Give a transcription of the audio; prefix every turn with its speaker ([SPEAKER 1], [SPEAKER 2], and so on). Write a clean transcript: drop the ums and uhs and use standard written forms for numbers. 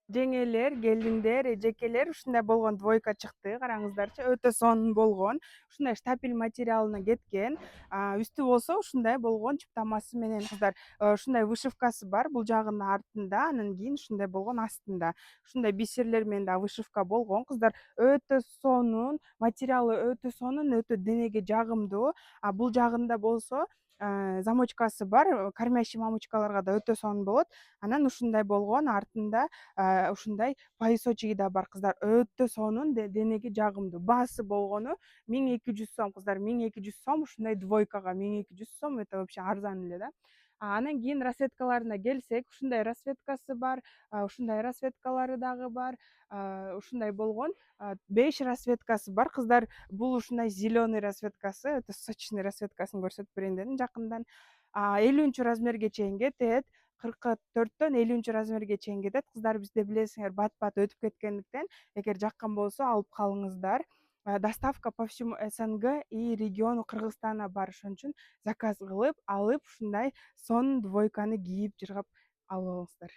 [SPEAKER 1] Жеңелер, келиндер, эжекелер ушундай болгон двойка чыкты. Караңыздарчы, өтө сонун болгон. Ушундай штапель материалына кеткен. Үстү болсо ушундай болгон чыптамасы менен кыздар. Ушундай вышивкасы бар бул жагында артында, анан кийин ушундай болгон астында. Ушундай бисерлер менен да вышивка болгон кыздар. Өтө сонун, материалы өтө сонун, өтө денеге жагымдуу. Бул жагында болсо замочкасы бар. Кормящий мамочкаларга да өтө сонун болот. Анан ушундай болгон артында ушундай поясочугу да бар кыздар. Өтө сонун, денеге жагымдуу. Баасы болгону 1200 сом кыздар. 1200 сом ушундай двойкага. 1200 сом это вообще арзан эле да. Анан кийин расцветкаларына келсек, ушундай расцветкасы бар, ушундай расцветкалары дагы бар. Ушундай болгон 5 расцветкасы бар кыздар. Бул ушундай зеленый расцветкасы, өтө сочный расцветкасын көрсөтүп берейин дедим жакындан. 50 размерге чейин кетет. 44-төн 50 размерге чейин кетет кыздар. Бизде билесиңер бат өтүп кеткендиктен, эгер жаккан болсо алып калыңыздар. Доставка по всему СНГ и региону Кыргызстана бар, ошон үчүн заказ кылып алып ушундай сонун двойканы кийип жыргап алып алыңыздар.